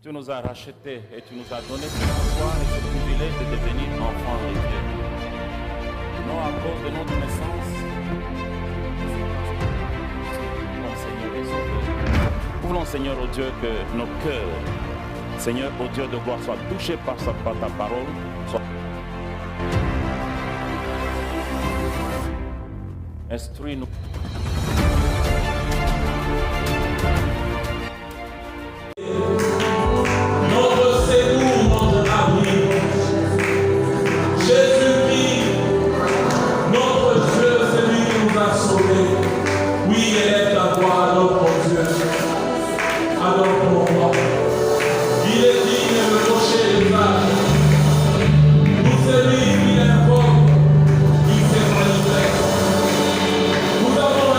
Tu nous as rachetés et tu nous as donné cette foi et ce privilège de devenir enfants de Dieu. Non à cause de notre naissance, mon Seigneur est sauvé. Nous voulons, Seigneur, au Dieu, que nos cœurs, Seigneur, au Dieu de gloire, soient touchés par ta parole. Instruis-nous. Notre secours, notre abri. Jésus-Christ, notre Dieu, celui qui nous a sauvés. Oui, élève ta voix, adore ton Dieu. Adore ton roi. Il est digne de rocher et sage. Pour celui qui l'invoque, il s'est manifeste. Nous avons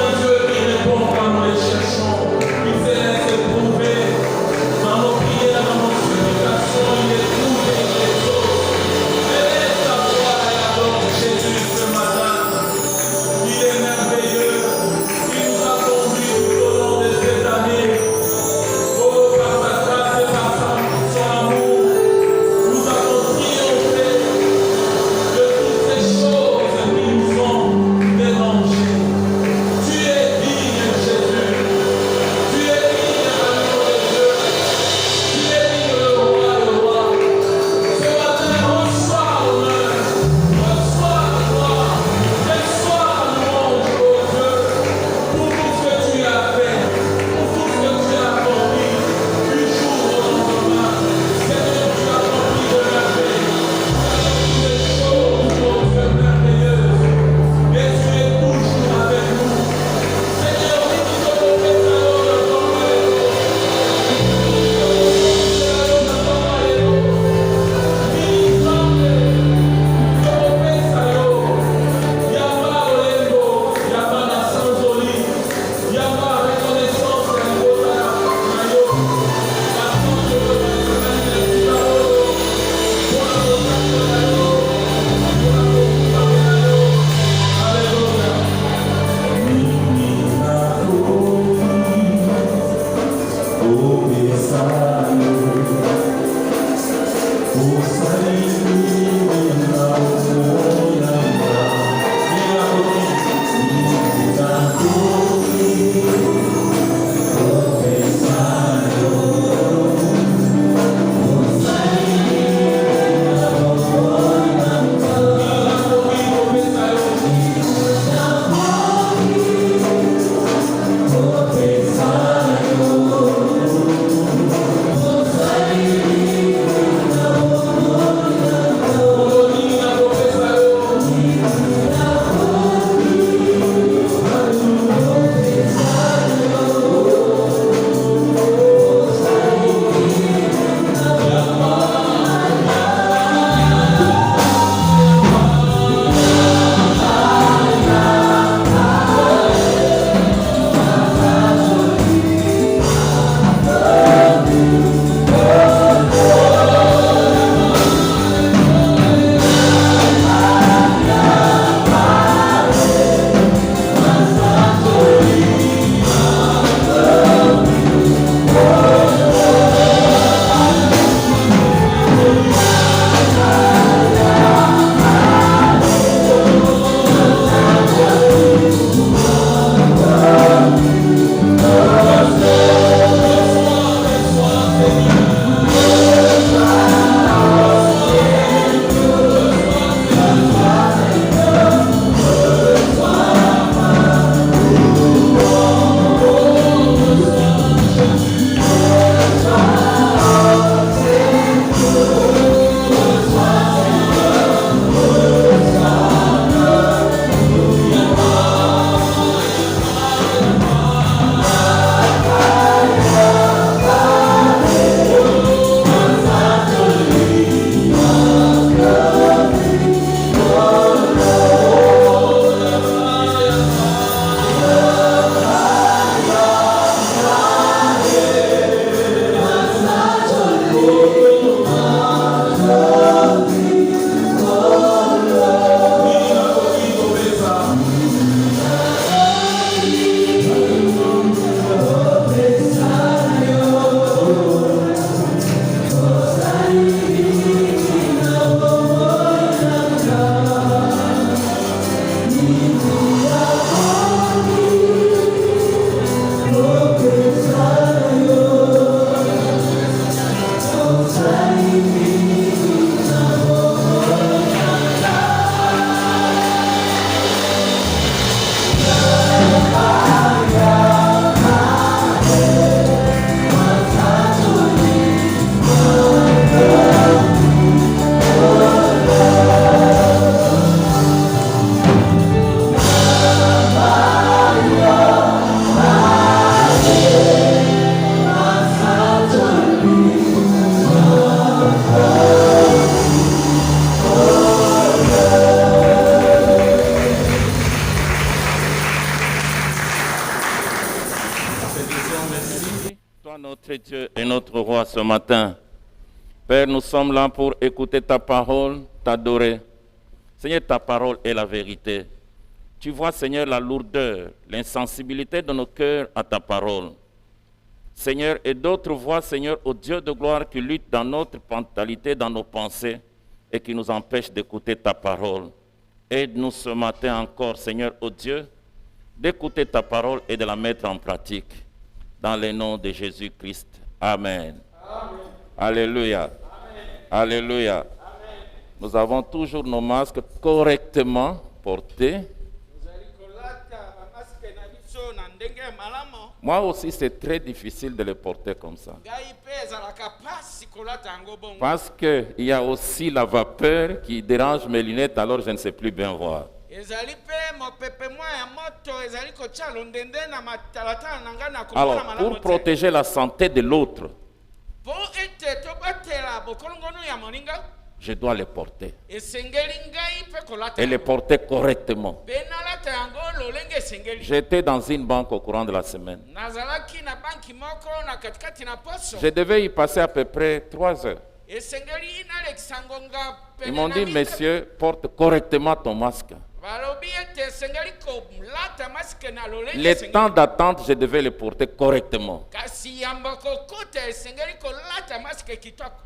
ce matin. Père, nous sommes là pour écouter ta parole, t'adorer. Seigneur, ta parole est la vérité. Tu vois, Seigneur, la lourdeur, l'insensibilité de nos cœurs à ta parole. Seigneur, et d'autres voient, Seigneur, au Dieu de gloire qui lutte dans notre mentalité, dans nos pensées, et qui nous empêche d'écouter ta parole. Aide-nous ce matin encore, Seigneur, ô Dieu, d'écouter ta parole et de la mettre en pratique. Dans le nom de Jésus-Christ. Amen. Amen. Alléluia. Amen. Alléluia. Amen. Nous avons toujours nos masques correctement portés. Moi aussi, c'est très difficile de les porter comme ça. Parce qu'il y a aussi la vapeur qui dérange mes lunettes, alors je ne sais plus bien voir. Alors, pour protéger la santé de l'autre, je dois les porter. Et les porter correctement. J'étais dans une banque au courant de la semaine. Je devais y passer à peu près 3 heures. Ils m'ont dit, monsieur, porte correctement ton masque. Les temps d'attente, je devais les porter correctement.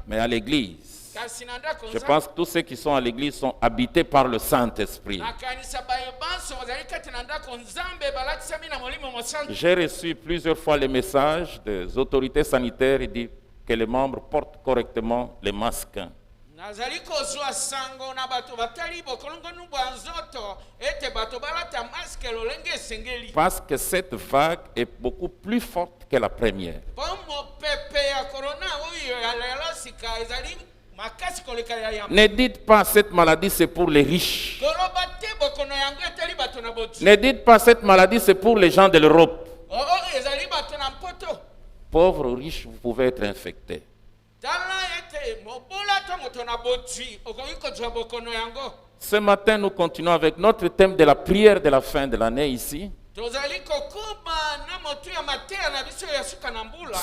Mais à l'église, je pense que tous ceux qui sont à l'église sont habités par le Saint-Esprit. J'ai reçu plusieurs fois les messages des autorités sanitaires qui disent que les membres portent correctement les masques. Parce que cette vague est beaucoup plus forte que la première. Ne dites pas cette maladie c'est pour les riches. Ne dites pas cette maladie c'est pour les gens de l'Europe. Pauvres ou riches, vous pouvez être infectés. Ce matin, nous continuons avec notre thème de la prière de la fin de l'année ici.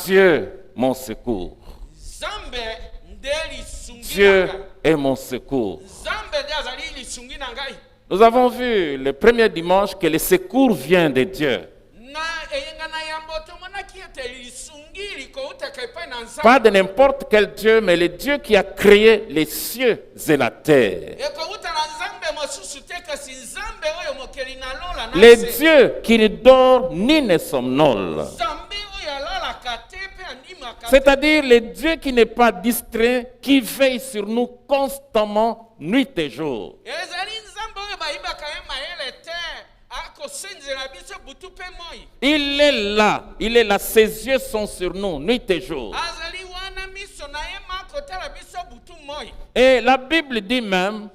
Dieu, mon secours. Dieu est mon secours. Nous avons vu le premier dimanche que le secours vient de Dieu. Pas de n'importe quel Dieu, mais le Dieu qui a créé les cieux et la terre. Le Dieu qui ne dort ni ne somnole. C'est-à-dire le Dieu qui n'est pas distrait, qui veille sur nous constamment, nuit et jour. Il est là, ses yeux sont sur nous, nuit et jour. Et la Bible dit même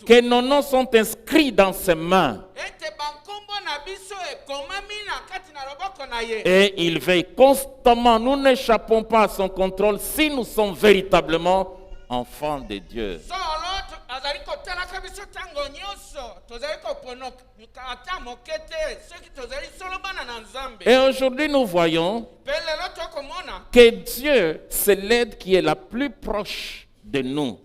que nos noms sont inscrits dans ses mains. Et il veille constamment. Nous n'échappons pas à son contrôle si nous sommes véritablement enfants de Dieu. Et aujourd'hui, nous voyons que Dieu, c'est l'aide qui est la plus proche de nous.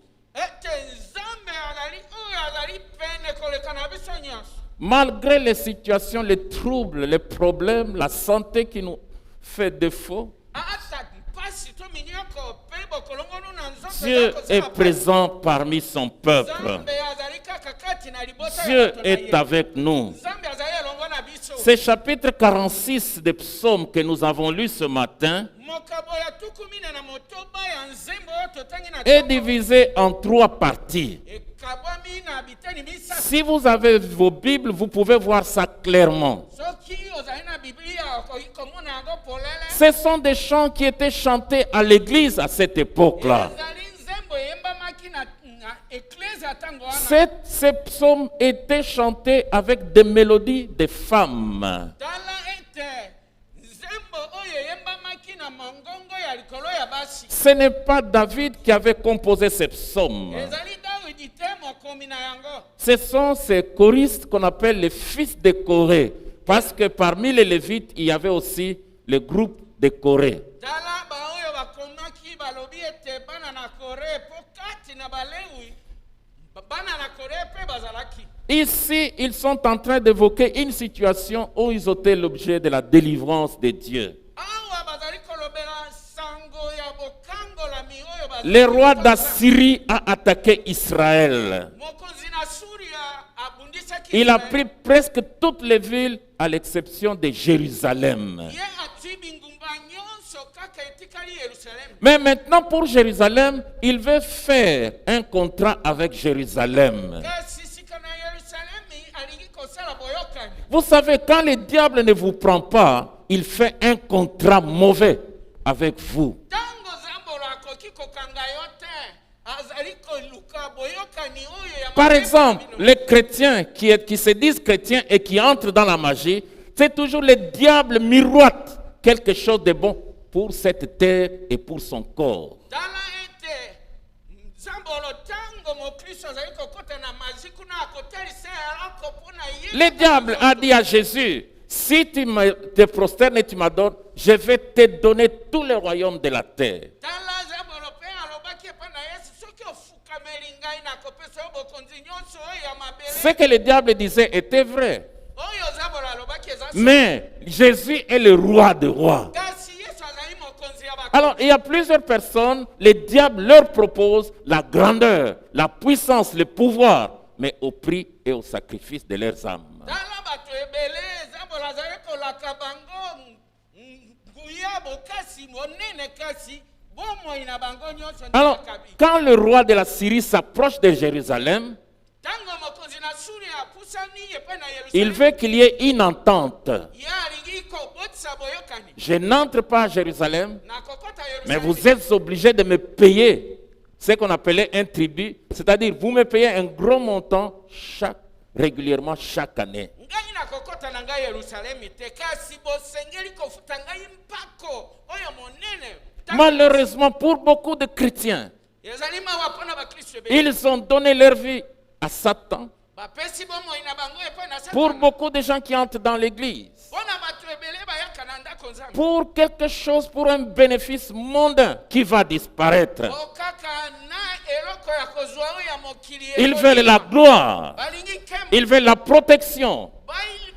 Malgré les situations, les troubles, les problèmes, la santé qui nous fait défaut, Dieu est présent parmi son peuple. Dieu est avec nous. C'est chapitre 46 des psaumes que nous avons lu ce matin est divisé en 3 parties. Si vous avez vos Bibles, vous pouvez voir ça clairement. Ce sont des chants qui étaient chantés à l'église à cette époque-là. Ces psaumes étaient chantés avec des mélodies de femmes. Ce n'est pas David qui avait composé ces psaumes. Ce sont ces choristes qu'on appelle les fils de Corée. Parce que parmi les Lévites, il y avait aussi le groupe de Corée. balomaki balobi ete bana na Kore po kati na balewi bana na Kore pe bazalaki. Ici, ils sont en train d'évoquer une situation où ils étaient l'objet de la délivrance de Dieu. Awa bazali kolobela sango ya bokango la mioyo bazali. Le roi d'Assyrie a attaqué Israël. Mokonzi na Suria abundisaki. Il a pris presque toutes les villes à l'exception de Jérusalem. Ye ati bingumba nyonso kaka etikali Yerusalemu. Mais maintenant pour Jérusalem, il veut faire un contrat avec Jérusalem. Kasi sika na Yerusalemu alingi kosala boyokani. Vous savez, quand le diable ne vous prend pas, il fait un contrat mauvais avec vous. Tango zambolo akoki kokanga yote azali koluka boyokani oyo ya. Par exemple, les chrétiens qui se disent chrétiens et qui entrent dans la magie, c'est toujours le diable miroite quelque chose de bon pour cette terre et pour son corps. Dala ete zambolo tango mo Kristo azali kokota na maji kuna akoteli se alako pona ye. Le diable a dit à Jésus, si tu te prosternes et tu m'adores, je vais te donner tous les royaumes de la terre. Dala zambolo pe alobaki pana Yesu soki ofukameli ngai na kopesa yo bokonzi nyonso oyo ya mabele. Ce que le diable disait était vrai. Oyo zambolo alobaki eza. Mais Jésus est le roi des rois. Kasi Yesu azali mokonzi ya bakonzi. Alors, il y a plusieurs personnes, le diable leur propose la grandeur, la puissance, le pouvoir, mais au prix et au sacrifice de leurs âmes. Dala bato ebele zambolo azali kolaka bango nguya bokasi monene kasi bomoi na bango nyonso Alors, ndakabi. quand le roi de la Syrie s'approche de Jérusalem, Tango mokonzi na Suria apusani epai na il Yerusalemu. veut qu'il y ait une entente. Ya alingi kobotisa boyokani. Je n'entre pas à Jérusalem, Na kokota mais Yerusalemu. vous êtes obligés de me payer ce qu'on appelait un tribut, c'est-à-dire vous me payez un gros montant régulièrement chaque année. Ngai na kokota na ngai Yerusalemu te kasi bosengeli kofuta ngai mpako oyo monene. Malheureusement, pour beaucoup de chrétiens, Ezali mawa pona ba Kristo ebele. ils ont donné leur vie à Satan. Bapesi bomoi na bango epai na Pour Satan. beaucoup de gens qui entrent dans l'église, Pona bato ebele bayaka na ndako nzambe. pour quelque chose, pour un bénéfice mondain qui va disparaître. Okaka na eloko ya kozwa oyo ya mokili. Ils veulent la gloire, Balingi kemba. ils veulent la protection.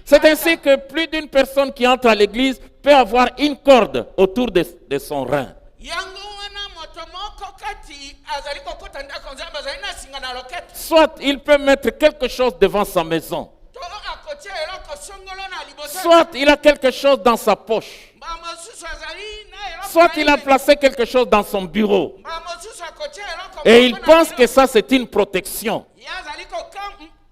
C'est ainsi que plus d'une personne qui entre à l'église peut avoir une corde autour de son rein. Yango wana moto moko kati azali kokota ndako nzambe azali na singa na lokete. Soit il peut mettre quelque chose devant sa maison, To akotia eloko songolo na liboso. soit il a quelque chose dans sa poche, Ba mosusu azali na eloko. soit il a placé quelque chose dans son bureau. Ba mosusu akotia eloko. Et il pense que ça c'est une protection. Ya azali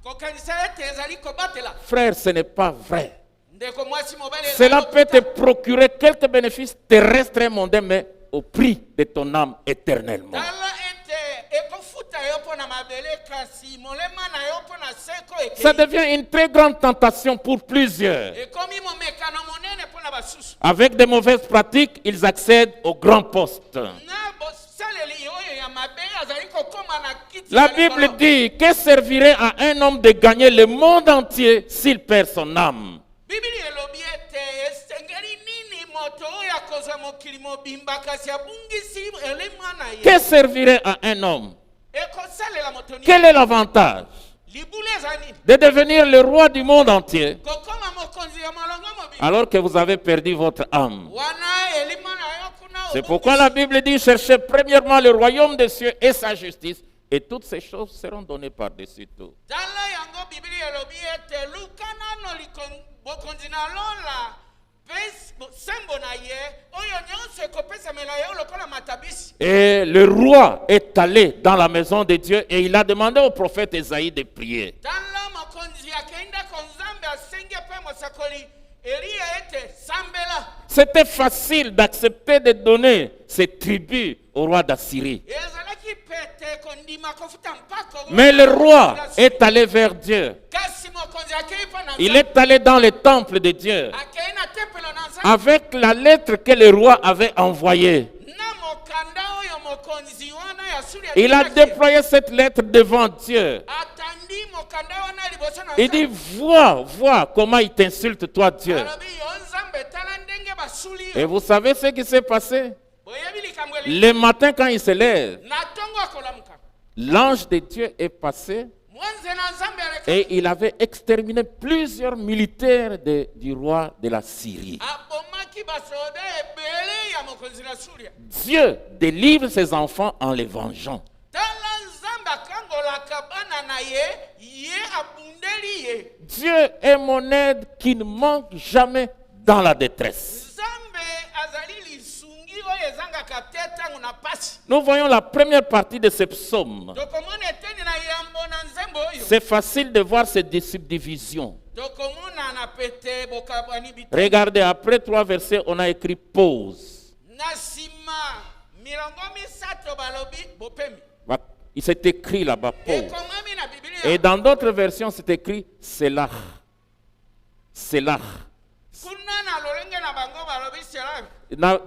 kokanisa ete ezali kobatela. Frère, ce n'est pas vrai. Ndeko mwasi mobali. Cela peut te procurer quelques bénéfices terrestres et mondains, mais au prix de ton âme éternellement. Dala ete ekofuta yo pona mabele kasi molema na yo pona seko eke. Ça devient une très grande tentation pour plusieurs. Ekomi momekano monene pona basusu. Avec de mauvaises pratiques, ils accèdent au grand poste. Na bosaleli oyo ya mabe azali kokoma na kiti. La ya Bible likolo. dit, que servirait à un homme de gagner le monde entier s'il perd son âme? Bibili elobi ete esengeli nini moto oyo akozwa mokili mobimba kasi abungisi elema na ye. Que servirait à un homme? Ekosalela moto nini? Quel est l'avantage Libula eza nini? de devenir le roi du monde entier Kokoma mokonzi ya molongo mobimba. alors que vous avez perdu votre âme? Wana elima na yo kuna C'est pourquoi la Bible dit, cherchez premièrement le royaume des cieux et sa justice, et toutes ces choses seront données par-dessus tout. Tala yango bibili elobi ete lukana no bokonzi na lola sembo na ye oyo nyonso ekopesamela yo lokola matabisi. Et le roi est allé dans la maison de Dieu et il a demandé au prophète Esaïe de prier. Tala mokonzi akenda konzambe asenge pe mosakoli Elia ete sambela. C'était facile d'accepter de donner ses tribus au roi d'Assyrie. Ezalaki pete kondima kofuta mpako. Mais le roi est allé vers Dieu. Kasi mokonzi akei pa na Il est allé dans le temple de Dieu akei na tempelo na nzambe. avec la lettre que le roi avait envoyée. Na mokanda oyo mokonzi wana ya suri ya Il a Dieu. déployé cette lettre devant Dieu. Atandi mokanda wana liboso na Il dit, vois comment il t'insulte, toi Dieu. Alobi yo nzambe tala ndenge basuli yo. Et vous savez ce qui s'est passé? boyebi likambo eli Le matin, quand il se lève, na ntongo akolamuka l'ange de Dieu est passé mwanze na nzambe aleka et il avait exterminé plusieurs militaires du roi de la Syrie. abomaki basoda ebele ya mokonzi na suria Dieu délivre ses enfants en les vengeant. tala nzambe akangolaka bana na ye abundeli ye Dieu est mon aide qui ne manque jamais dans la détresse. nzambe azali lisungi oyo ezangaka te ntango na pasi Nous voyons la première partie de ce psaume. tokomona eteni na yambo na nzembo oyo C'est facile de voir ces subdivisions. tokomona na pete bokabwani bita Regardez, après 3 versets, on a écrit pause. na nsima milongo misato balobi bopemi Il s'est écrit là-bas pause. ekomami na Et biblia dans d'autres versions, c'est écrit Selah. Selah. kuna na lolenge na bango balobi selabi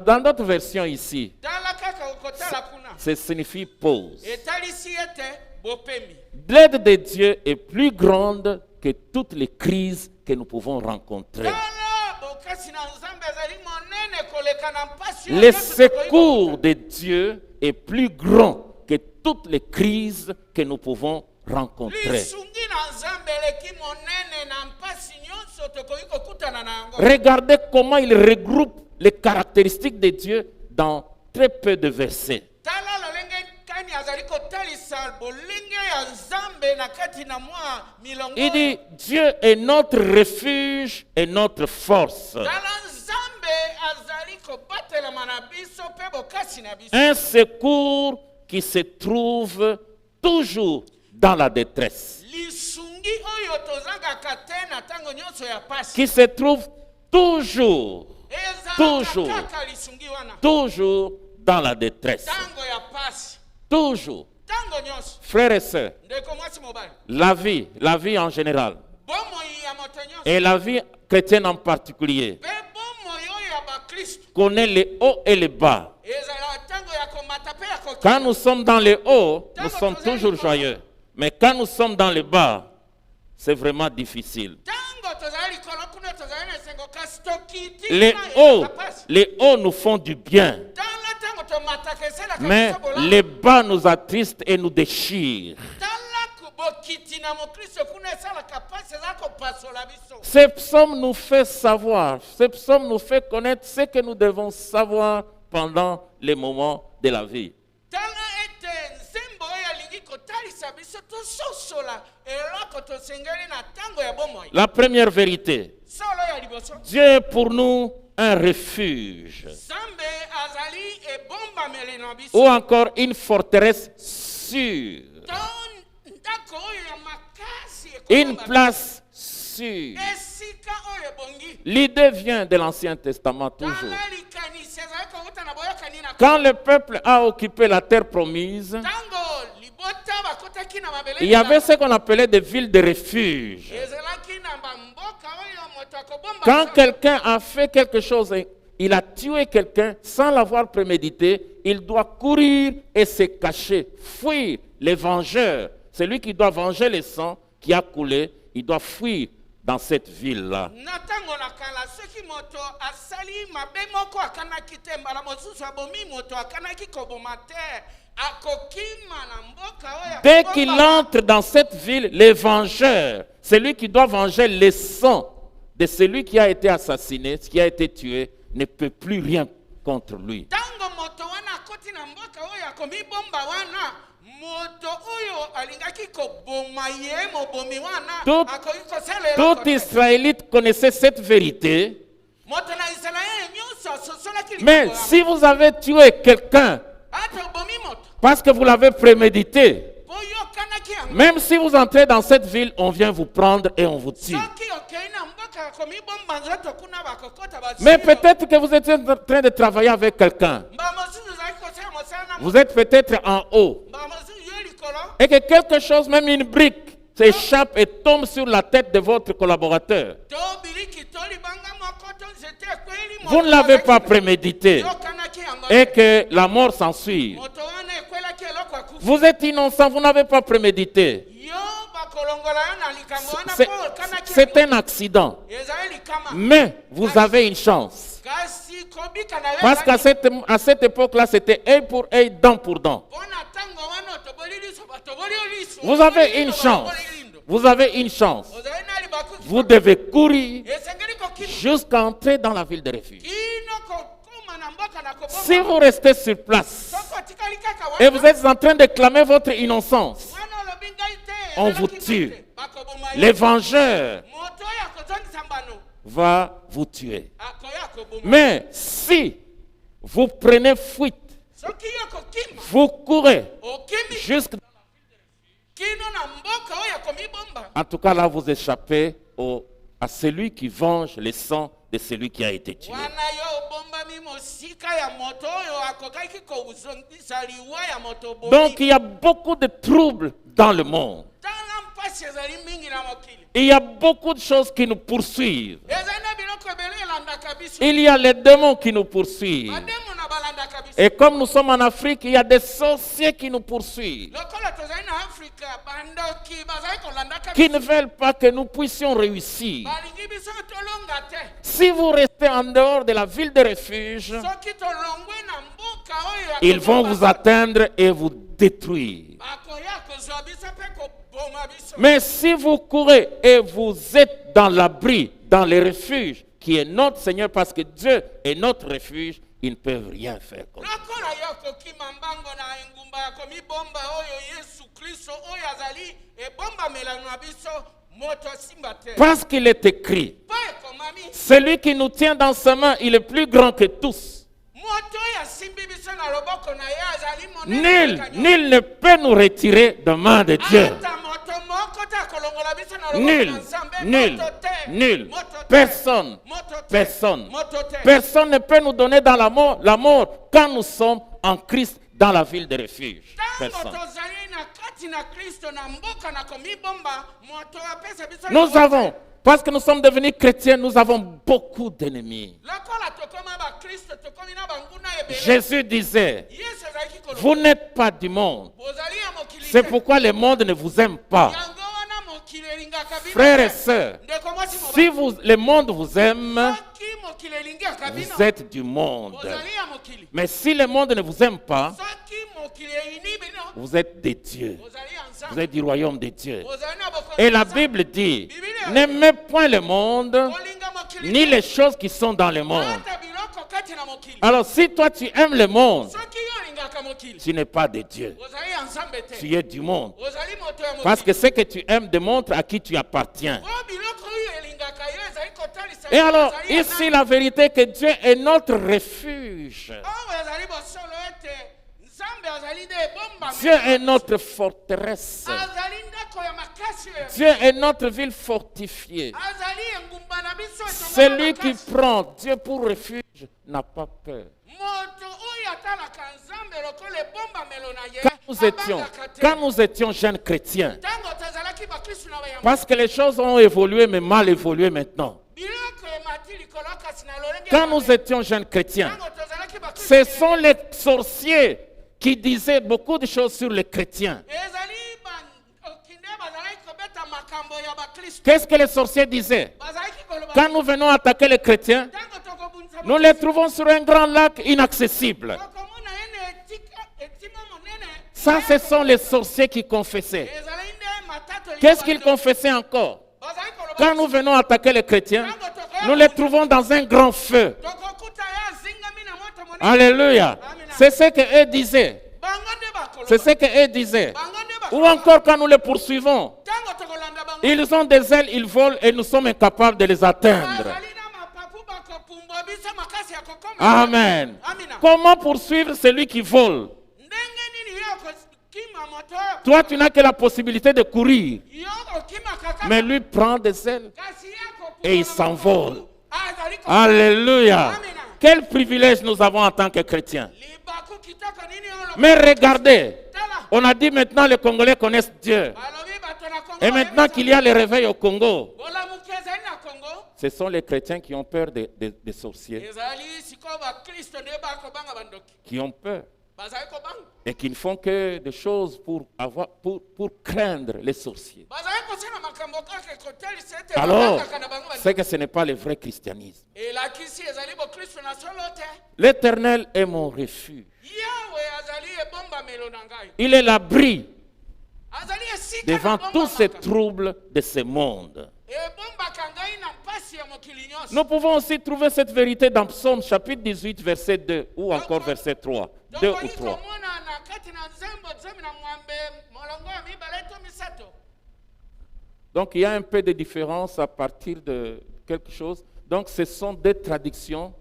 Dans d'autres versions ici, tala kaka okotala kuna ça signifie pause. etalisi ete bopemi L'aide de Dieu est plus grande que toutes les crises que nous pouvons rencontrer. tala bokasi na nzambe ezali monene koleka na mpasi Le secours de Dieu est plus grand que toutes les crises que nous pouvons rencontrer. lisungi na nzambe eleki monene na mpasi nyonso tokoki kokutana na yango Regardez comment il regroupe les caractéristiques de Dieu dans très peu de versets. tala lolenge kani azali kotalisa bolenge ya nzambe na kati na mwa milongo Il dit, Dieu est notre refuge et notre force. tala nzambe azali kobatelama na biso mpe bokasi na biso Un secours qui se trouve toujours dans la détresse. lisungi oyo tozangaka te na ntango nyonso ya pasi Qui se trouve toujours, ezalaka kaka lisungi wana toujours dans la détresse. ntango ya pasi Toujours. ntango nyonso Frères et sœurs, ndeko mwasi mobali la vie en général, bomoi ya moto nyonso et la vie chrétienne en particulier, mpe bomoi oyo ya bakristo connaît les hauts et les bas. ezala ntango ya komata mpe ya Quand kokima nous sommes dans les hauts, nous sommes toujours joyeux. Mais quand nous sommes dans les bas, c'est vraiment difficile. ntango tozali likolo kuna tozali na esengo kasi tokiti Les kuna hauts, ezaka pasi les hauts nous font du bien. tala ntango tomataka esalaka Mais biso bolamu les bas nous attristent et nous déchirent. tala bokiti na mokristo kuna esalaka pasi eza kopasola biso Ce psaume nous fait savoir, ce psaume nous fait connaître ce que nous devons savoir pendant les moments de la vie. tala ete nzembo oyo alingi kotalisa biso tososola eloko tosengeli na ntango ya bomoi La première vérité, solo ya liboso Dieu est pour nous un refuge nzambe azali ebombameli na ou biso encore une forteresse sûre, to ndako oyo ya makasi une ekobombami. place sûre. esika oyo ebongi L'idée vient de l'Ancien Testament toujours. tala likanisi ezali kouta na boyokani na Quand le peuple a occupé la terre promise, ntango libota bakotaki na mabele il y avait ce qu'on appelait des villes de refuge. ezalaki na bamboka oyo moto akobomba Quand nzambe. quelqu'un a fait quelque chose, il a tué quelqu'un sans l'avoir prémédité, il doit courir et se cacher, fuir les vengeurs. Celui qui doit venger le sang qui a coulé, il doit fuir dans cette ville-là. na ntango na kala soki moto asali mabe moko akanaki te mbala mosusu abomi moto akanaki koboma te akokima na mboka oyo Dès akobomba. qu'il entre dans cette ville, les vengeurs, celui qui doit venger le sang de celui qui a été assassiné, qui a été tué, ne peut plus rien contre lui. ntango moto wana akoti na mboka oyo akomibomba wana moto oyo alingaki koboma ye mobomi wana Tout- akoki kosala eloko Tout te. Israélite connaissait cette vérité, moto na israele nyonso asosolaki mais likambo si vous avez tué quelqu'un ata obomi moto parce que vous l'avez prémédité, po yo okanaki yango même si vous entrez dans cette ville, on vient vous prendre et on vous tue. soki okei na mboka akomibomba nzoto kuna bakokota Mais peut-être que vous êtes en train de travailler avec quelqu'un. mba mosusu ozalaki kosala mosala na Vous êtes peut-être en haut. mba mosusu yo likolo Et que quelque chose, même une brique, s'échappe et tombe sur la tête de votre collaborateur. to biliki to libanga moko to nzete ekweli Vous ne l'avez pas prémédité. yo okanaki yango Et que la mort s'ensuit. moto wana ekwelaki eloko akufi Vous êtes innocent, vous n'avez pas prémédité. yo bakolongola yo na likambo wana C'est po okanaki c'est yango un accident. ezali likama Mais vous avez une chance. kasi kasi kobika na yo Parce qu'à cette époque-là, c'était œil pour œil, dent pour dent. mpona ntango wana toboli liso batoboli yo liso Vous avez une chance. Vous avez une chance. ozali na libaku Vous devez courir esengeli kokima jusqu'à entrer dans la ville de refuge. kino kokuma na mboka na koboma Si vous restez sur place soko otikali kaka et wana vous êtes en train de clamer votre innocence, wana olobi ngai te on ezalaki vous ngai tue. te. Bakoboma yo. le vengeur moto oyo akozongisa mbano va vous tuer. akoya koboma Mais si vous prenez fuite, soki yo kokima vous courez okimi jusqu'à... kino na mboka oyo akomibomba En tout cas, là, vous échappez à celui qui venge le sang de celui qui a été tué. wana yo obombami mosika ya moto oyo akokaki kozongisa liwa ya moto bomi Donc, il y a beaucoup de troubles dans le monde. tala mpasi ezali mingi na mokili Il y a beaucoup de choses qui nous poursuivent. ezali na biloko ebele elandaka biso Il y a les démons qui nous poursuivent. bademo na balandaka biso Et comme nous sommes en Afrique, il y a des sorciers qui nous poursuivent, lokola tozali na afrika bandoki bazali kolandaka qui biso ne veulent pas que nous puissions réussir. balingi biso tolonga te Si vous restez en dehors de la ville de refuge, soki tolongwe na mboka oyo ya ils vont vous kobomba, atteindre et vous détruire. bakoya kozwa biso mpe koboma biso Mais si vous courez et vous êtes dans l'abri, dans le refuge, qui est notre Seigneur, parce que Dieu est notre refuge, ils ne peuvent rien faire contre nous. lokola yo kokima mbango na engumba ya komibomba oyo yesu kristo oyo azali ebombamela na biso moto asimba te Parce qu'il est écrit, mpo ekomami celui qui nous tient dans sa main, il est plus grand que tous. moto oyo asimbi biso na loboko na ye azali monene Nul, koleka nyonso. nul ne peut nous retirer de main de Dieu. ata moto moko te akolongola biso na loboko Nul, na nzambe nul, moto te nul, moto te personne, moto te personne. moto te Personne ne peut nous donner dans la mort quand nous sommes en Christ dans la ville de refuge. ntango Personne. tozali na kati na kristo na mboka na komibomba moto apesa biso Nous loboko te. avons, parce que nous sommes devenus chrétiens, nous avons beaucoup d'ennemis. lokola tokoma bakristo tokomi na banguna ebele Jésus disait, yesu azalaki koloba vous n'êtes pas du monde. bozali ya mokili C'est te. pourquoi le monde ne vous aime pas. yango wana mokili elingaka bino Frères et te. sœurs, ndeko mwasi si mobali le monde vous aime, soki mokili elingaka bino vous êtes du monde. bozali ya mokili Mais si le monde ne vous aime pas, soki mokili eyini bino vous êtes des dieux. bozali ya Vous nzambe êtes du royaume de Dieu. bozali na bokonzi Et ya la nzambe. Bible dit, n'aimez point le monde, kolinga mokili ni te. les choses qui sont dans le monde. ata biloko kati na mokili Alors si toi tu aimes le monde, soki yo olingaka mokili tu n'es pas de Dieu. ozali ya nzambe te Tu es du monde. ozali moto ya Parce mokili que ce que tu aimes démontre à qui tu appartiens. oyo biloko oyo elingaka yo ezali kotalisa Et yo alors, ozali ya ici, nani. la vérité que Dieu est notre refuge. oyo ezali bosolo ete nzambe azali nde ebomba Dieu est notre forteresse. azali ndako ya makasi oyo Dieu est notre ville fortifiée. azali engumba na biso etongama Celui qui makasi. prend Dieu pour refuge n'a pas peur. moto oyo atalaka nzambe lokola ebombamelo na ye Quand nous étions jeunes chrétiens, ntango tozalaki bakristu na bayamba parce que les choses ont évolué, mais mal évolué maintenant. biloko emati likolo kasi na lolenge Quand nous étions jeunes chrétiens, ntango tozalaki ce sont les sorciers qui disaient beaucoup de choses sur les chrétiens. ezali okinde bazalaki kobeta makambo ya bakristu Qu'est-ce que les sorciers disaient? bazalaki koloba Quand nous venons attaquer les chrétiens, ntango tokobundisa nous les trouvons sur un grand lac inaccessible. tokomona ye na etima monene Ça, ce sont les sorciers qui confessaient. ezali nde matato Qu'est-ce qu'ils confessaient encore? bazali koloba Quand nous venons attaquer les chrétiens, nous les trouvons dans un grand feu. tokokuta ye azingami na moto monene Alléluia. C'est ce qu'eux disaient. bango nde bakoloba C'est ce qu'eux disaient. bango nde Ou bakoloba encore quand nous les poursuivons, ntango tokolanda bango ils ont des ailes, ils volent et nous sommes incapables de les atteindre. bazali na mapapu bakopumbwa biso makasi ya kokoma Amen. amina Comment poursuivre celui qui vole? ndenge nini yo okokima moto oyo Toi, tu n'as que la possibilité de courir. yo okimaka kaka Mais lui prend des ailes kasi ye akopumbwa et il na s'envole. mapapu. azali ko Alléluia. Amen. Quel privilège nous avons en tant que chrétiens. libaku kitoko nini oyo Mais regardez, tala on a dit maintenant les Congolais connaissent Dieu. alobi bato na kongo Et maintenant qu'il y a le réveil au Congo, bolamuki ezali na kongo ce sont les chrétiens qui ont peur des sorciers, ezali sikoyo bakristo nde bakobanga bandoki qui ont peur bazali kobanga et qui ne font que des choses pour craindre les sorciers. bazali kosala makambo kaka kotelisa ete alors babengaka na bango c'est que ce n'est pas le vrai christianisme. elakisi ezali bokristo na solo te. L'Éternel est mon refuge. Yawe azali ebombamelo na ngai, Il est l'abri azali esika devant na tous ces bombamaka. troubles de ce monde. Ebombaka ngai na mpasi ya mokili nyonso. Nous pouvons aussi trouver cette vérité dans Psaume chapitre 18, verset 2 ou encore verset 3. 2 ou 3. komona na kati na nzembo zomi na mwambe molongo ya mibale to misato. Donc il y a un peu de différence à partir de quelque chose. Donc ce sont des traductions.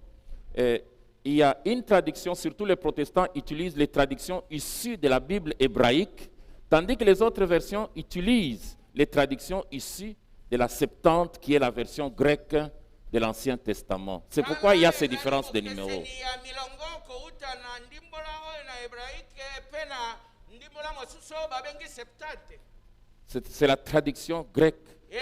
Il y a une traduction, surtout les protestants utilisent les traductions issues de la Bible hébraïque, tandis que les autres versions utilisent les traductions issues de la Septante, qui est la version grecque de l'Ancien Testament. C'est pourquoi il y a ces différences de numéros. Ya milongo kouta na ndimbola oyo na hebraïque pe na ndimbola mosusu oyo babengi septate. C'est la traduction grecque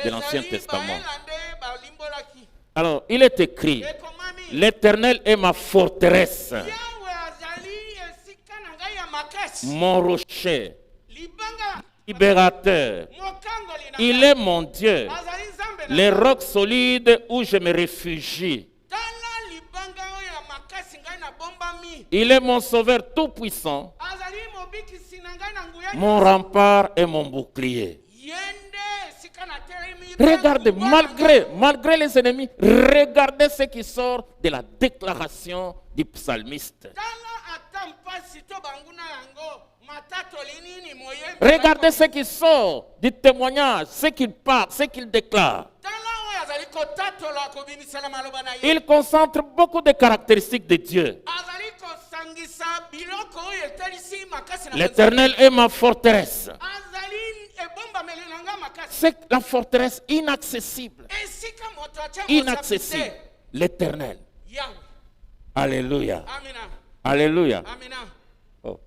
de l'Ancien Ezali Testament. baelande balimbolaki. Alors, il est écrit, Ekomami l'Éternel est ma forteresse, Yawe azali esika na ngai ya makasi. mon rocher, Libanga libérateur. mokangoli na Il ngai. est mon Dieu, Azali nzambe na les ngai. rocs solides où je me réfugie. Tala libanga oyo ya makasi ngai na bombami. Il est mon sauveur tout-puissant, Azali mobikisi na ngai na nguya. mon rempart et mon bouclier. Yende esika na telemi. Regardez, malgré les ennemis, regardez ce qui sort de la déclaration du psalmiste. Tala ata mpasi to banguna yango matatoli nini moyembe. Regardez ce qui sort du témoignage, ce qu'il parle, ce qu'il déclare. Tala oyo azali kotatola kobimisana maloba na ye. Il concentre beaucoup de caractéristiques de Dieu. Azali kosangisa biloko oyo etalisi makasi na L'Éternel est ma forteresse. azali ebombameli na ngai makasi. C'est la forteresse inaccessible. Esika moto atia Inaccessible. mosapi te. L'Éternel. Yawe. Alléluia. Amina. Alléluia. Amina. Oh.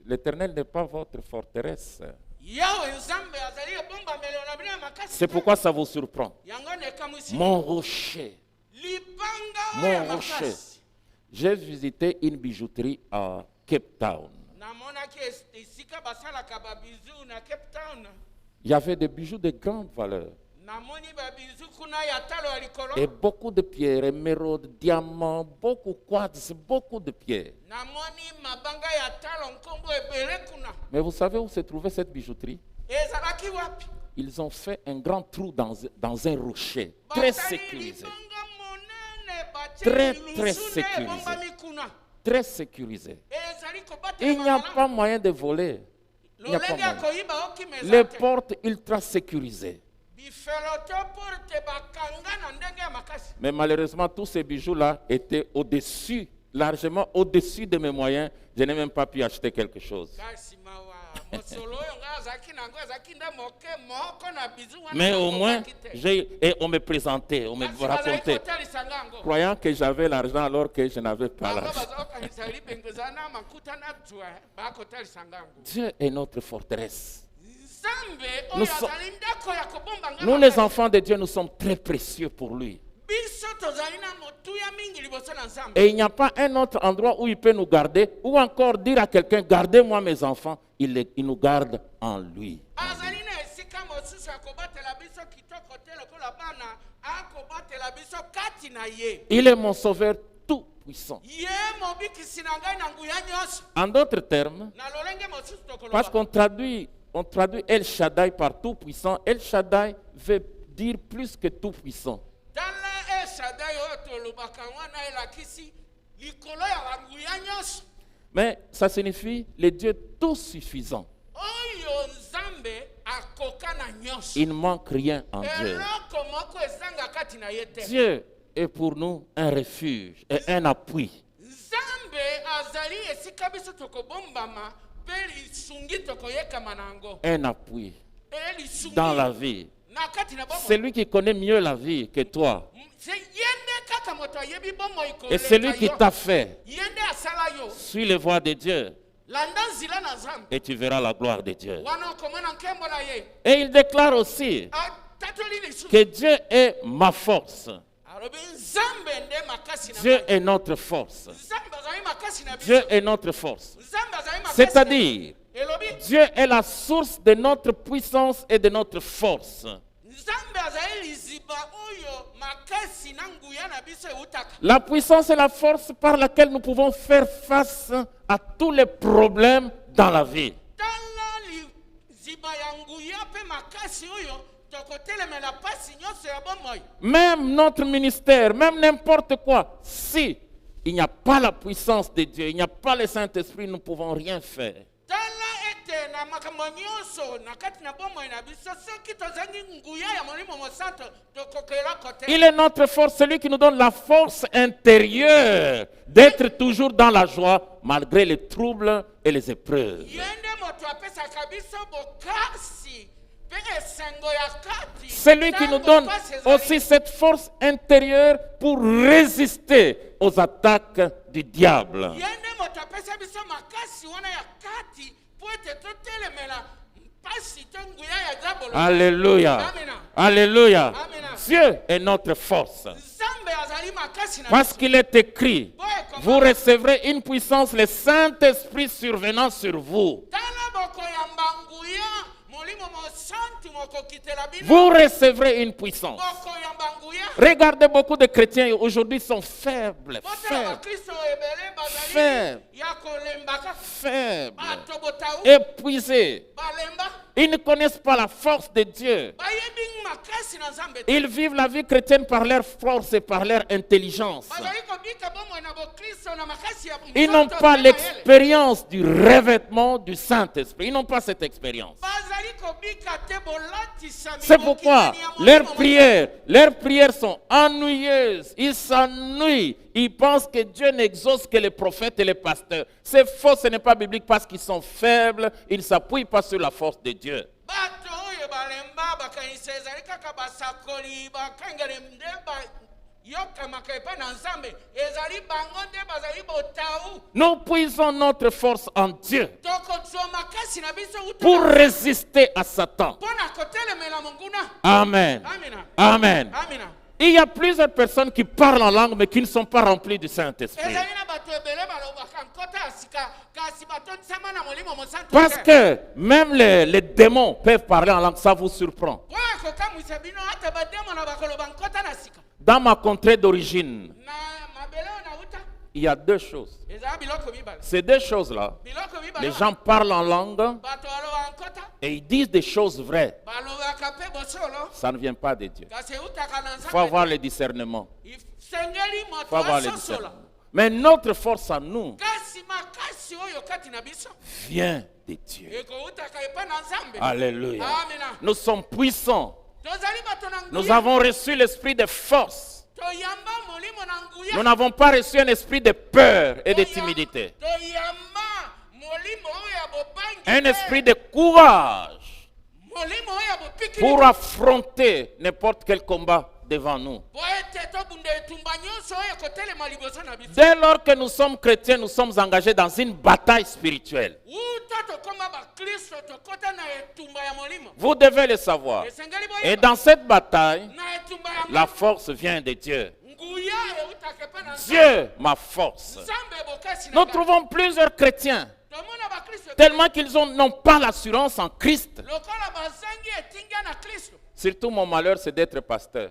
L'Éternel n'est pas votre forteresse. Yawe nzambe azali ebombameli na bino ya makasi. C'est pourquoi ça vous surprend. Yango nekamwisi. Mon rocher. Libanga oyo ya Mon rocher. makasi. J'ai visité une bijouterie à Cape Town. Namonaki esika basalaka babizu na Cape Town. Il y avait des bijoux de grande valeur. Namoni babizu kuna ya talo ya likolo. Et beaucoup de pierres, émeraudes, diamants, beaucoup quartz, beaucoup de pierres. Namoni mabanga ya talo nkombo ebele kuna. Mais vous savez où se trouvait cette bijouterie? Ezalaki wapi? Ils ont fait un grand trou dans un rocher, très Batali sécurisé. libanga monene batie Très, lusune très sécurisé. ebombami kuna. Très sécurisé. Ezali kobatela Il n'y a malamu. pas moyen de voler. Il n'y a pas Lolenge ya moyen. koyiba okimeza Les te. portes ultra sécurisées. Bifelo to porte bakanga na ndenge ya makasi. Mais malheureusement, tous ces bijoux-là étaient au-dessus, largement au-dessus de mes moyens. Je n'ai même pas pu acheter quelque chose. Kasi mawa mosolo oyo nga azaki nango azaki nde moke moko na bizu wana. Mais au moins, nakokaki te. et on me présentait, on me Kasi bazali racontait, kotalisa ngango. croyant que j'avais l'argent alors que je n'avais pas Bango l'argent. bazokanisa libengeza na makuta na zwa bakotalisa ngango. Dieu est notre forteresse. Nzambe Nous oyo sommes- azali ndako ya kobomba nga Nous, les makasi. enfants de Dieu, nous sommes très précieux pour lui. Biso tozali na motuya mingi liboso na Nzambe. Et il n'y a pas un autre endroit où il peut nous garder, ou encore dire à quelqu'un, gardez-moi mes enfants. Il nous garde en lui. Azali na esika mosusu ya kobatela biso kitoko te lokola bana akobatela biso kati na ye. Il est mon sauveur tout-puissant. Ye mobikisi na ngai na nguya nyonso. En d'autres termes, Na lolenge mosusu parce tokoloba. qu'on traduit El Shaddai par tout-puissant, El Shaddai veut dire plus que tout-puissant. Tala eshadai oyo tolobaka wana elakisi likolo ya banguya nyonso. Mais ça signifie le Dieu tout suffisant. Oyo Nzambe akoka na nyonso. Il ne manque rien en Dieu. Eloko moko ezanga kati na ye te. Dieu est pour nous un refuge et un appui. Nzambe azali esika biso tokobombama pe lisungi tokoyekama nango. Un appui Lisungi dans la vie. na kati na bomoi. Celui qui connaît mieux la vie que toi. C'est yende kaka moto ayebi bomoi ko. Et celui qui t'a fait. Yende asala yo. Suis les voies de Dieu Landa nzila na Nzambe. et tu verras la gloire de Dieu. Wana okomona nkembo na ye. Et il déclare aussi Tatoli lisungi. que Dieu est ma force. Alobi Nzambe nde makasi na Dieu ngai. est notre force. Nzambe azali makasi na biso. Dieu est notre force. Nzambe azali makasi. C'est-à-dire, Elobi Dieu est la source de notre puissance et de notre force. nzambe azali liziba oyo makasi na nguya na biso eutaka. La puissance est la force par laquelle nous pouvons faire face à tous les problèmes dans la vie. Tala liziba ya nguya pe makasi oyo tokotelemela pasi nyonso ya bomoi. Même notre ministère, même n'importe quoi, si il n'y a pas la puissance de Dieu, il n'y a pas le Saint-Esprit, nous ne pouvons rien faire. Tala ete na makambo nyonso na kati na bomoi na biso soki tozangi nguya ya molimo mosanto tokokela kote. Il est notre force, celui qui nous donne la force intérieure d'être toujours dans la joie malgré les troubles et les épreuves. Yende moto apesaka biso bokasi pe esengo ya kati. Celui qui nous donne aussi cette force intérieure pour résister aux attaques du diable. Yende moto apesa biso makasi wana ya kati po ete totelemela mpasi to nguya ya diabolo. Alléluia. Amina. Alléluia. Amina. Dieu est notre force. Nzambe azali makasi na Parce biso. qu'il est écrit, vous recevrez une puissance, le Saint-Esprit survenant sur vous. Tala bokoyamba nguya molimo mosantu mokokitela bino. Vous recevrez une puissance. Bokoyamba nguya. Regardez, beaucoup de chrétiens aujourd'hui sont faibles, Botala faibles, bakristo ebele bazali faibles, ya kolembaka. faibles, Bato botaou épuisés. balemba. Ils ne connaissent pas la force de Dieu. Bayebi makasi na Nzambe. Ils vivent la vie chrétienne par leur force et par leur intelligence. Bazali kobika bomoi na bokristo na makasi ya Ils n'ont nzoto pas pe mayele. l'expérience du revêtement du Saint-Esprit. Ils n'ont pas cette expérience. Bazali kobika te bolatisa C'est mibokitani pourquoi ya molimo leurs prières sont ennuyeuses. Ils s'ennuient. Ils pensent que Dieu n'exauce que les prophètes et les pasteurs. C'est faux, ce n'est pas biblique parce qu'ils sont faibles. Ils ne s'appuient pas sur la force de Dieu. bato oyo balemba bakanisa ezali kaka basakoli bakangele nde bayokamaka epai na Nzambe ezali bango nde bazali botaou. Nous puisons notre force en Dieu Tokozwa makasi na biso uta pour résister à Satan. mpo na kotelemela monguna. Amen. Amina. Amen. Amina. Il y a plusieurs personnes qui parlent en langue mais qui ne sont pas remplies du Saint-Esprit. ezali na bato ebele balobaka nkota ya sika kasi batotisama na molimo mosantu Parce te. que même les démons peuvent parler en langue, ça vous surprend. po ekokamwisa bino ata bademo na bakoloba nkota na sika. Dans ma contrée d'origine, Na mabele oyo na uta il y a deux choses. ezala biloko mibale. Ces deux choses-là, Biloko mibale les gens parlent en langue bato baloba nkota et ils disent des choses vraies. balobaka mpe bosolo Ça ne vient pas de Dieu. kasi eutaka na Il faut avoir Nzambe. le discernement. Sengeli Il faut moto avoir le asosola. discernement. Mais notre force à nous kasi makasi oyo kati na biso vient de Dieu. ekoutaka epai na Nzambe. Alléluia. Amina. Nous sommes puissants. Tozali bato na Nous nguya. avons reçu l'esprit de force. Toyamba molimo na nguya. Nous n'avons pas reçu un esprit de peur et de timidité. Toyamba molimo oyo ya bobangi Un te. esprit de courage Molimo oyo ya bopikili pour te. affronter n'importe quel combat devant nous. Po ete tobunda etumba nyonso oyo ekotelema liboso na biso. Dès lors que nous sommes chrétiens, nous sommes engagés dans une bataille spirituelle. Uta tokoma bakristo tokota na etumba ya molimo. Vous devez le savoir. Esengeli Et boyeba. dans cette bataille, Na etumba ya la force vient de Dieu. nguya eutaka epai na Nzambe. Dieu, ma force. Nzambe bokasi na Nous ngai. trouvons plusieurs chrétiens, Tomona bakristo tellement qu'ils n'ont pas l'assurance en Christ. lokola bazangi etinga na kristo. Surtout, mon malheur, c'est d'être pasteur.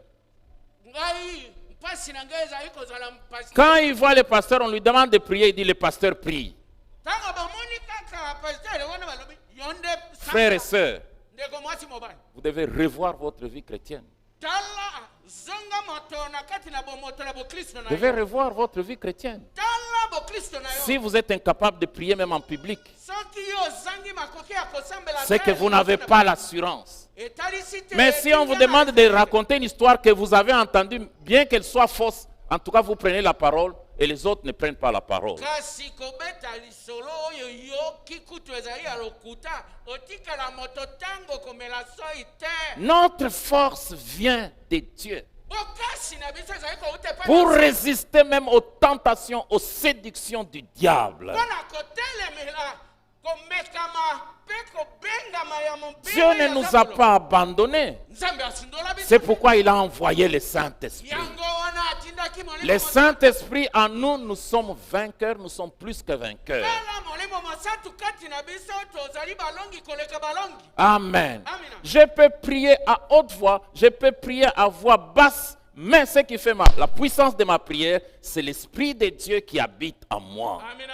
Ngai mpasi na ngai ezali kozala mpasi. Quand il voit le pasteur, on lui demande de prier, il dit le pasteur prie. Ntango bamoni kaka pasteur wana balobi yo nde Frères et sœurs, ndeko mwasi mobali. vous devez revoir votre vie chrétienne. Tala zonga moto na kati na bomoto na bokristo na Vous devez yo. revoir votre vie chrétienne. Tala bokristo na Si yo. vous êtes incapable de prier même en public, Soki yo ozangi makoki ya kosambela c'est que vous n'avez pas l'assurance. etalisi te Mais si on vous etinga na demande de raconter une histoire que vous avez entendue, bien qu'elle soit fausse, en tout cas vous prenez la parole et les autres ne prennent pas la parole. kasi kobeta lisolo oyo yoki kutu ezali ya lokuta otikala moto ntango komela soi te. Notre force vient de Dieu Bokasi na biso ezali kouta epai pour na Nzambe. résister même aux tentations, aux séductions du diable. Mpona kotelemela komekama mpe kobengama ya Dieu mobile ne ya nous a Nzambe. pas abandonnés. Nzambe asundola biso. C'est pourquoi il a envoyé le Saint-Esprit. yango wana atindaki tolandaki molimo Le mosantu. Saint-Esprit en nous, nous sommes vainqueurs, nous sommes plus que vainqueurs. Tala molimo mosantu kati na biso tozali balongi koleka balongi. Amen. Amen. Je peux prier à haute voix, je peux prier à voix basse, mais ce qui fait la puissance de ma prière, c'est l'Esprit de Dieu qui habite en moi. Amina.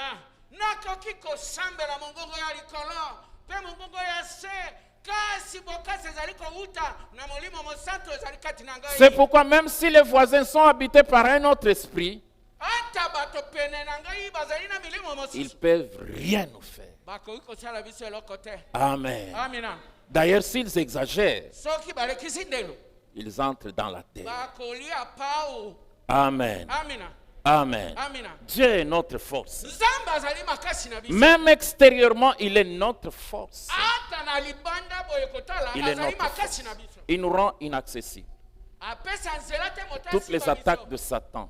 Nakoki kosambela mongongo ya likolo pe mongongo ya se kasi bokasi ezali kouta na molimo mosantu ezali kati na ngai. C'est pourquoi même si les voisins sont habités par un autre esprit, Ata bato pene na ngai bazali na milimo ils mosusu. peuvent rien nous faire. Bakoki kosala biso eloko te. Amen. Amina. D'ailleurs, s'ils exagèrent, Soki balekisi ndelo ils entrent dans la terre. bakolia pau. Amen. Amina. Amen. Amina. Dieu est notre force. Nzambe azali makasi na biso. Même extérieurement, il est notre force. Ata na libanda boye kotala Il est azali notre makasi force. na biso. Il nous rend inaccessibles. Apesa nzela te motasi Toutes les ba biso. attaques de Satan,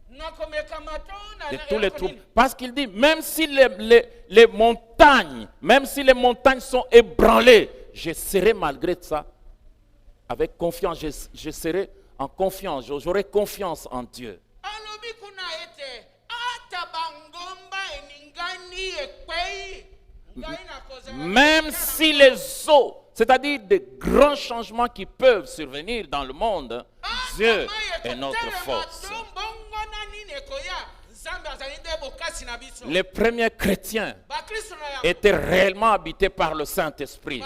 Nakomeka mato na de na tous les eloko troubles. nini. Parce qu'il dit, même si les montagnes, même si les montagnes sont ébranlées, je serai malgré ça avec confiance. Je serai en confiance. J'aurai confiance en Dieu. Alobi kuna ete ata bangomba eningani ekwei. Ngai nakozela. Même si les eaux, c'est-à-dire des grands changements qui peuvent survenir dans le monde, Dieu est notre force. Les premiers chrétiens étaient réellement habités par le Saint-Esprit.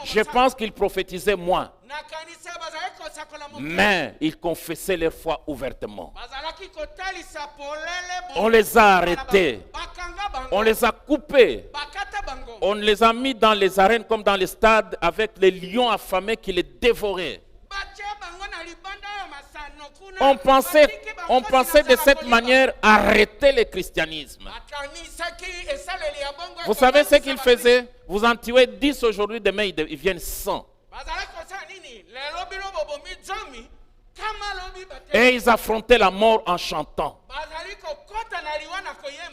Je pense qu'ils prophétisaient moins, mais ils confessaient leur foi ouvertement. On les a arrêtés, on les a coupés, on les a mis dans les arènes comme dans les stades avec les lions affamés qui les dévoraient. On pensait de cette manière arrêter le christianisme. Vous savez ce qu'ils faisaient? Vous en tuez 10 aujourd'hui, demain ils viennent 100. Et ils affrontaient la mort en chantant.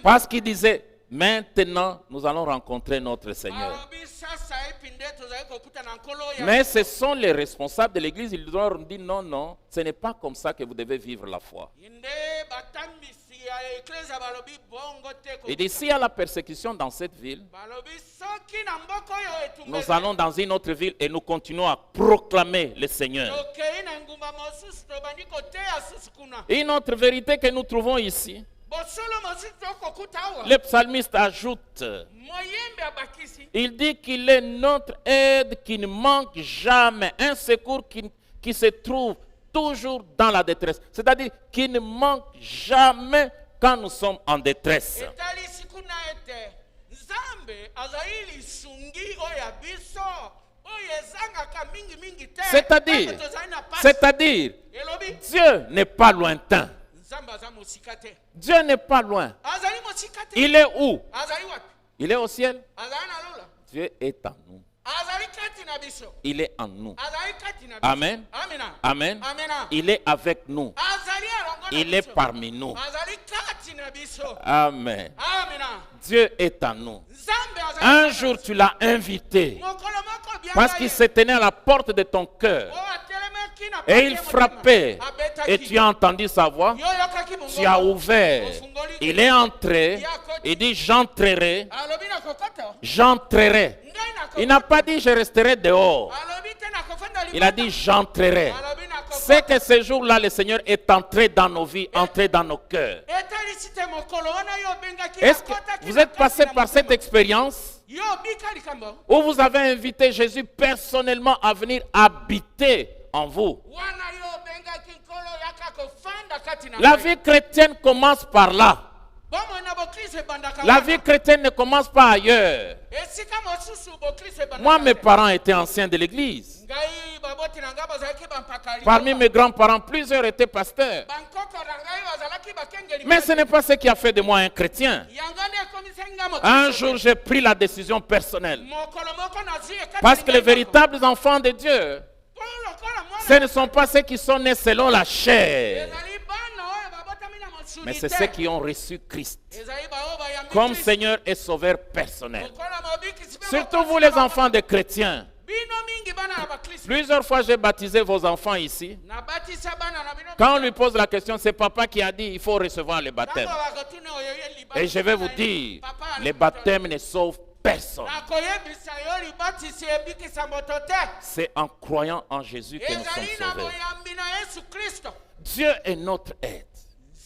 Parce qu'ils disaient, maintenant nous allons rencontrer notre Seigneur. Mais ce sont les responsables de l'église, ils leur ont dit non, non, ce n'est pas comme ça que vous devez vivre la foi. Et d'ici à la persécution dans cette ville, nous allons dans une autre ville et nous continuons à proclamer le Seigneur. Et une autre vérité que nous trouvons ici, le psalmiste ajoute, il dit qu'il est notre aide qui ne manque jamais, un secours qui se trouve toujours dans la détresse. C'est-à-dire qui ne manque jamais quand nous sommes en détresse. C'est-à-dire, Dieu n'est pas lointain. Dieu n'est pas loin. Il est où? Il est au ciel. Dieu est en nous. Il est en nous. Amen. Amen. Il est avec nous. Il est parmi nous. Amen. Dieu est en nous. Un jour, tu l'as invité parce qu'il se tenait à la porte de ton cœur et il frappait et tu as entendu sa voix. Tu as ouvert. Il est entré. Il dit j'entrerai. J'entrerai. Il n'a pas dit je resterai dehors. Il a dit j'entrerai. C'est que ce jour-là, le Seigneur est entré dans nos vies, entré dans nos cœurs. Est-ce que vous êtes passé par cette expérience où vous avez invité Jésus personnellement à venir habiter en vous? La vie chrétienne commence par là. La vie chrétienne ne commence pas ailleurs. Moi, mes parents étaient anciens de l'église. Parmi mes grands-parents, plusieurs étaient pasteurs. Mais ce n'est pas ce qui a fait de moi un chrétien. Un jour, j'ai pris la décision personnelle. Parce que les véritables enfants de Dieu, ce ne sont pas ceux qui sont nés selon la chair, mais c'est ceux qui ont reçu Christ comme Seigneur et Sauveur personnel. Surtout vous les enfants de chrétiens, bana na bakristo. Plusieurs fois, j'ai baptisé vos enfants ici. Na batisa bana na bino. Quand on lui pose la question, c'est papa qui a dit il faut recevoir le baptême. Tango bakotuna oyo ye libata. Et je vais vous dire, les baptêmes ne sauvent personne. Na koyebisa yo libatisi ebikisa moto te. C'est en croyant en Jésus que nous Ezali sommes na sauvés. boyambi na Yesu Kristo. Dieu est notre aide.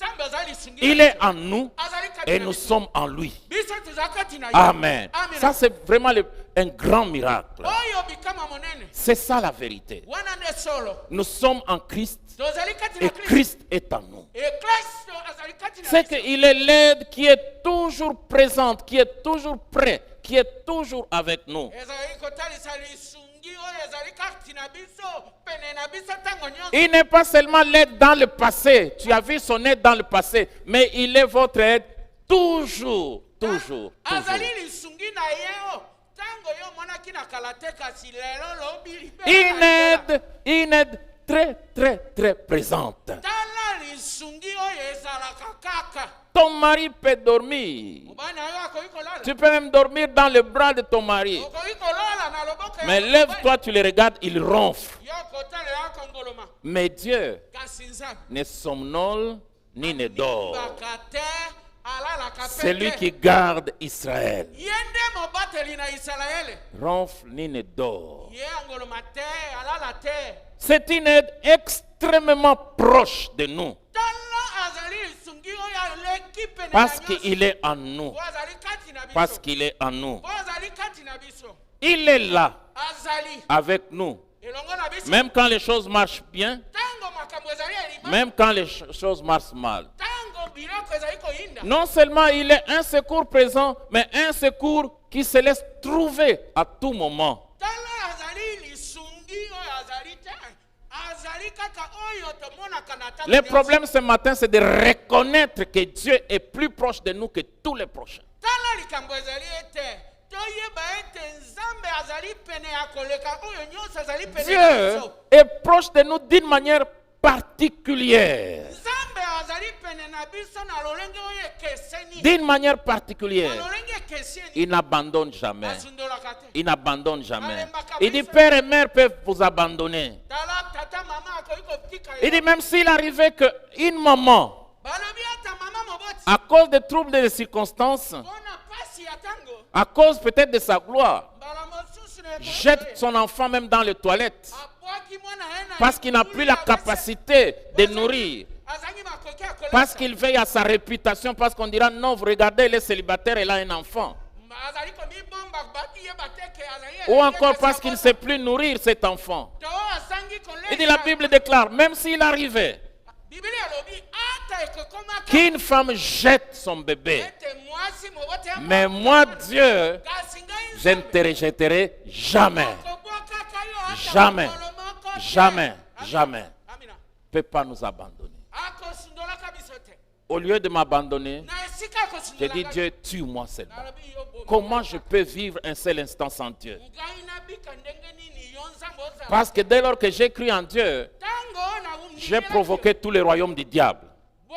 Nzambe azali sungi. Il est en nous Azali kati et na nous biso. sommes en lui. Biso tuzakati na ye. Amen. Amen. Ça, c'est vraiment un grand miracle. Oyo bikama monene. C'est ça la vérité. Wana ne solo. Nous sommes en Christ Tozali kati et na Kristo. Christ est en nous. Et Kristo azali kati na C'est biso. qu'il est l'aide qui est toujours présente, qui est toujours prêt, qui est toujours avec nous. Ezali kotalisa lisungi oyo ezali kati na biso pene na biso tango nyonso. Il n'est pas seulement l'aide dans le passé. Tu as vu son aide dans le passé, mais il est votre aide toujours, toujours, Azali toujours. lisungi na yeo tango yo monaki na kala te kasi lelo lobi libe. Une aide très, très, très présente. Tala lisungi oyo ezalaka kaka. Ton mari peut dormir. Mobana yo akoki kolala. Tu peux même dormir dans le bras de ton mari. Okoki kolala na loboko ya Mais mobali. lève-toi, tu le regardes, il ronfle. Yo kotala ya kongoloma. Mais Dieu Kasi Nzambe. ne somnole ni ne dort. Bakate alalaka pete. C'est lui qui garde Israël. Yende mobateli na Israele. Ronfle ni ne dort. Ye angoloma te alala te. C'est une aide extrêmement proche de nous. Tala azali lisungi oyo leki pene na Parce nyonso. qu'il est en nous. Bo azali kati na biso. Parce qu'il est en nous. Bo azali kati na biso. Il est là Azali. avec nous. Elongo na biso. Même quand les choses marchent bien, Tango makambo ezali elima. même quand les choses marchent mal. Tango biloko ezali koyinda. Non seulement il est un secours présent, mais un secours qui se laisse trouver à tout moment. Tala azali lisungi oyo azali te. Azali kaka oyo tomonaka na tango Le nyonso. problème ce matin, c'est de reconnaître que Dieu est plus proche de nous que tous les prochains. Tala likambo ezali ete. Toyeba ete Nzambe azali pene ya koleka oyo nyonso azali pene na Dieu biso. est proche de nous d'une manière particulière. Nzambe azali pene na biso na lolenge oyo ekeseni. D'une manière Na particulière. lolenge ekeseni. Il n'abandonne jamais. Asundolaka te. Il n'abandonne jamais. Il dit, père et mère peuvent vous abandonner. Tala tata mama akoki kotika yo. Il dit, même s'il arrivait qu'une maman, Balobi ata mama moboti. à cause des troubles des circonstances, Mpona pasi ya tango. à cause peut-être de sa gloire, Mbala mosusu na ekoki jette koye. son enfant même dans les toilettes Abwaki mwana ye na parce qu'il n'a libulu plus la ya bese. capacité de nourrir, Azangi makoki ya kolesa. parce qu'il veille à sa réputation, parce qu'on dira, non, vous regardez, il est célibataire, il a un enfant. Azali komibomba baki ye bateke azali Ou elenge encore kasi parce qu'il ne akota. sait plus nourrir cet enfant. To azangi kolesa. Il dit, la Bible déclare, même s'il arrivait Biblia elobi ata ekokomaka. qu'une femme jette son bébé, Ete mwasi moboti ya mais mama. moi, Dieu, Kasi ngai je ne te rejetterai jamais. Okobwakaka yo ata Jamais. mokolo moko te. Jamais, Amina. jamais. Amina. Ne peut pas nous abandonner. Akosundolaka biso te. Au lieu de m'abandonner, Na esika j'ai akosundolaka. dit, Dieu, tue-moi seulement. Nalobi yo bomi. Comment je peux vivre un seul instant sans Dieu? Ngai nabika ndenge nini yo Nzambe ozala. Parce que dès lors que j'ai cru en Dieu, Tango na j'ai provoqué tous les royaumes du diable. Bon,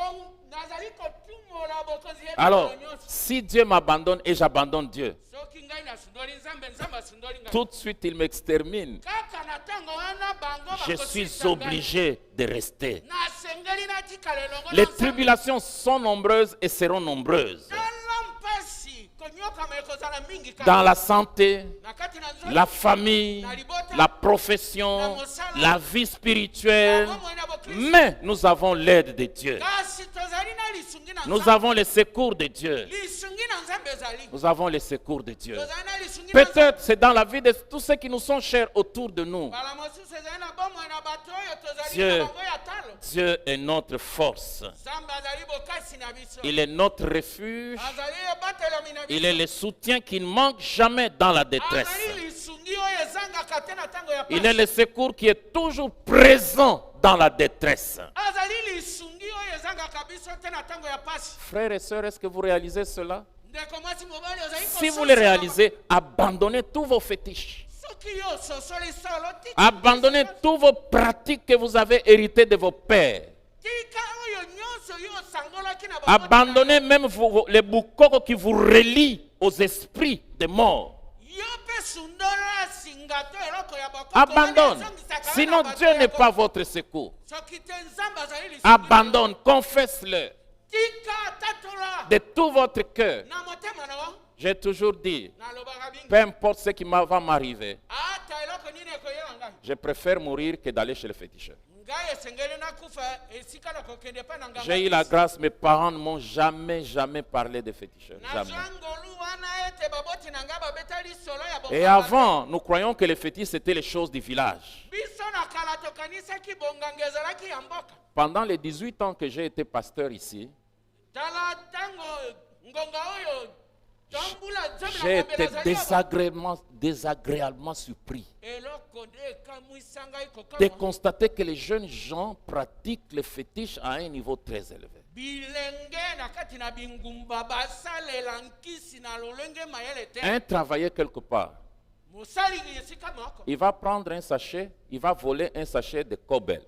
nazali kotumola bokonzi ya Alors, mikolo nyonso. si Dieu m'abandonne et j'abandonne Dieu, Soki ngai nasundoli Nzambe, Nzambe asundoli ngai. tout de suite il m'extermine. Kaka na tango wana bango Je bakosisa suis ngai. obligé de rester. Nasengeli natikala elongo na Les Nzambe. tribulations sont nombreuses et seront nombreuses. Tala mpasi konyokama ekozala mingi kaka. Dans la santé, Na kati na nzoto, la famille, la profession, la vie spirituelle. na bomoi na bokristo. Mais nous avons l'aide de Dieu. Kasi tozali na lisungi na Nous Nzambe. avons le secours de Dieu. Lisungi na Nzambe ezali. Nous avons le secours de Dieu. Tozali na lisungi na Nzambe. Peut-être c'est dans la vie de tous ceux qui nous sont chers autour de nous. Mbala mosusu ezali na bomoi na bato oyo tozali Dieu. na bango ya talo. Dieu est notre force. Nzambe azali bokasi na biso. Il est notre refuge. Azali ebatelami na biso. Il est le soutien qui ne manque jamais dans la détresse. Azali lisungi oyo ezangaka te na tango ya Il pasi. est le secours qui est toujours présent dans la détresse. Azali lisungi oyo ezangaka biso te na tango ya pasi. Frères et sœurs, est-ce que vous réalisez cela? Ndeko mwasi mobali ozali Si vous kososola le réalisez, abandonnez tous vos fétiches. soki yo ososoli solo tika Abandonnez tous vos pratiques que vous avez héritées de vos pères. tika oyo nyonso yo osangolaki na bango. Abandonnez même les boukoko qui vous relient aux esprits des morts. Yo mpe sundola ngato eloko ya bokoto Abandonne. wana ezongisaka Sinon, wana bato Dieu ya n'est ko- pas votre secours. soki te nzambe azali lisungi Abandonne, confesse-le tika tatola de tout votre cœur. na motema na yo J'ai toujours dit, nalobaka bingi peu importe ce qui va m'arriver, ata eloko nini ekoyela ngai je préfère mourir que d'aller chez le féticheur. ngai esengeli nakufa esika na kokende mpa na nganga J'ai eu la grâce, mes parents ne m'ont jamais parlé de féticheurs. Jamais. nazwa ngolu wana ete baboti na ngai babeta lisolo ya Et bokaba avant, nous croyions que les fétiches, c'était les choses du village. te. biso na kala tokanisaki bonganga ezalaki ya mboka Pendant les 18 ans que j'ai été pasteur ici, tala ntango ngonga oyo tombula zomi na j'ai ngombe été nazali awa. désagréablement surpris eloko nde ekamwisa ngai de kokama constater que les jeunes gens pratiquent les fétiches à un niveau très élevé. bilenge na kati na bingumba basalela nkisi na lolenge mayele te Un travailleur quelque part, mosali esika moko il va prendre un sachet, il va voler un sachet de cobel.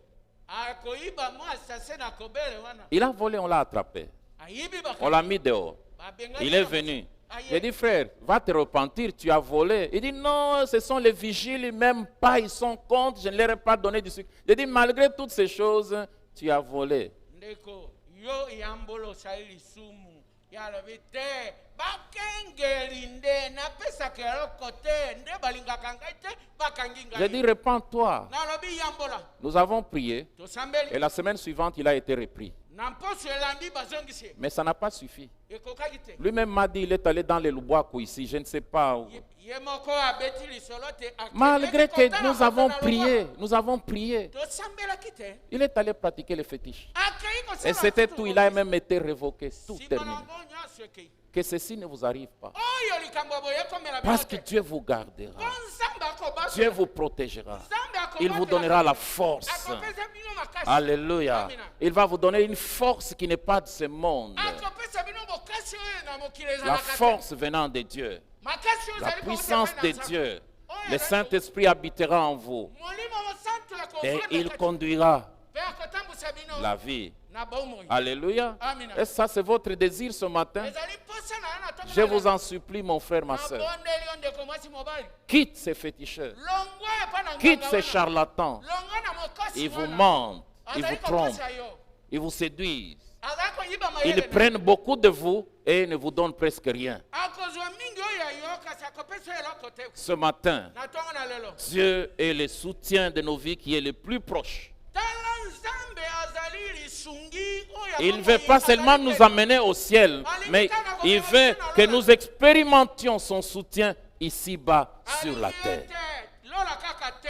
akoyiba mwa sase na kobele wana Il a volé, on l'a attrapé. ayibi On l'a mis dehors. babengaki Il est na- venu. Aye. J'ai dit, frère, va te repentir, tu as volé. Il dit, non, ce sont les vigiles, même pas, ils sont contre, je ne leur ai pas donné du sucre. J'ai dit, malgré toutes ces choses, tu as volé. ndeko yo yambolo osali lisumu yalobi te bakengeli nde napesaka eloko te nde balingaka ngai te bakangi J'ai dit, ngai repens-toi. nalobi yambola Nous avons prié et tosambeli la semaine suivante, il a été repris. na mposo elandi bazongisi ye Mais ça n'a pas suffi. ekokaki te Lui-même m'a dit, il est allé dans les Lubwaku ici, je ne sais pas où. ye moko abeti lisolo te akendeki Malgré que kotala nous avons kota na prié, loboko. nous avons prié, tosambelaki te il est allé pratiquer les fétiches. akei kosala Et c'était sutu tout, il a bobisi. même été révoqué, tout Nsima terminé. nango nyonso ekei Que ceci ne vous arrive pas. oyo likambo boye ekomela bino Parce que te Dieu vous gardera. po nzambe akobasola. Dieu vous protégera. Nzambe akobatela Il vous donnera la bino. force. Akopesa bino makasi. Alléluia. Amina. Il va vous donner une force qui n'est pas de ce monde. akopesa bino bokasi oyo na mokili La ezalaka te. force venant de Dieu. makasi oyo La ezali puissance kouta de mpe na Dieu. Nzambe. Oyo Le ezali Saint-Esprit habitera en vous. molimo mosantu Et akovanda il kati. conduira mpe akotambusa bino la vie. na bomoi Alléluia. Amina. Et ça, c'est votre désir ce matin. ezali posa na yo na ntongo Je na vous lelo. en supplie, mon frère, ma soeur. nabondeli yo ndeko mwasi mobali Quitte ces féticheurs. longwa epa na Quitte nganga ces wana. charlatans. longwa na mokosi Ils vous wana. mentent. Ils azali vous trompent. kokosa yo Ils vous séduisent. azali koyiba mayele Ils na- prennent beaucoup de vous et ne vous donnent presque rien. akozwa mingi oyo ya yo kasi akopesa yo eloko te Ce matin, na ntongo na lelo Dieu est le soutien de nos vies qui est le plus proche. tala nzambe azali lisungi oyo Il ne akomoi veut pas azali seulement nous pene. amener au ciel, mais il veut que nous expérimentions son soutien ici-bas sur la Alingi terre. te, lola kaka te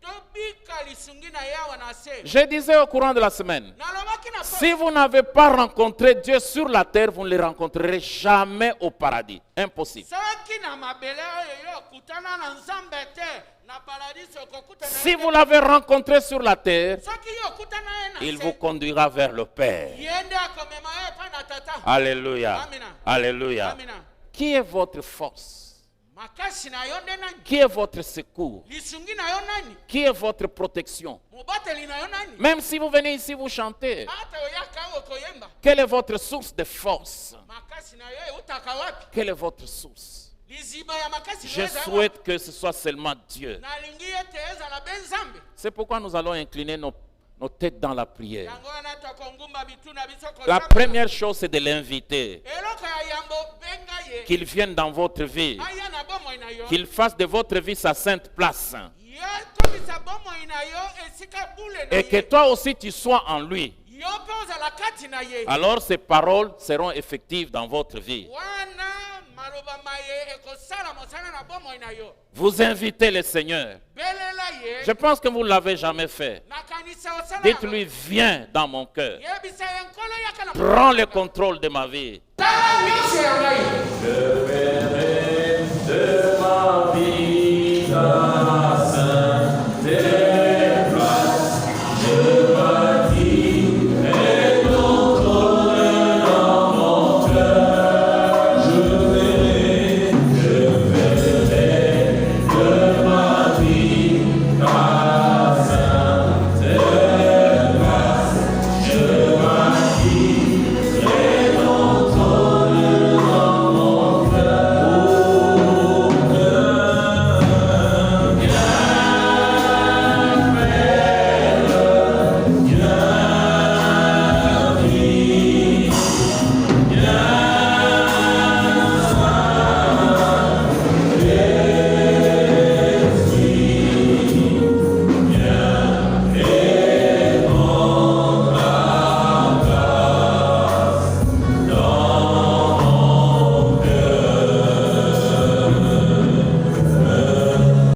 tobika lisungi na yawa na se Je disais au courant de la semaine, nalobaki na si vous n'avez pas rencontré Dieu sur la terre, vous ne le rencontrerez jamais au paradis. Impossible. soki na mabele oyo yo okutana na nzambe te na paradisi okokutana Si vous l'avez rencontré sur la terre, soki yo okutana ye na il se, vous conduira vers le Père. ye nde akomema yo epai na tata Alléluia. Amina. Alléluia. amina Qui est votre force? makasi na yo nde nani Qui est votre secours? lisungi na yo nani Qui est votre protection? mobateli na yo nani Même si vous venez ici, vous chantez. ata oyaka awa okoyemba Quelle est votre source de force? makasi na yo eutaka wapi Quelle est votre source? liziba ya makasi Je na yo eza wapi? souhaite que ce soit seulement Dieu. nalingi ete ezala be nzambe C'est pourquoi nous allons incliner nos têtes dans la prière. yango wana tokongumba bitu na biso La kozanga. première chose, c'est de l'inviter. eloko ya yambo benga ye Qu'il vienne dans votre vie. aya na bomoi na yo Qu'il fasse de votre vie sa sainte place. yo tobisa bomoi na yo esika bule na Et que ye toi aussi tu sois en lui. yo mpe ozala kati na ye Alors ces paroles seront effectives dans votre vie. wana maloba maye ekosala mosala na bomoi na yo Vous invitez le Seigneur. belela ye Je pense que vous ne l'avez jamais fait. nakanisa osala Dites-lui, viens dans mon cœur. yebisa ye nkolo yaka na Prends le contrôle de ma vie. tala miso ya ngai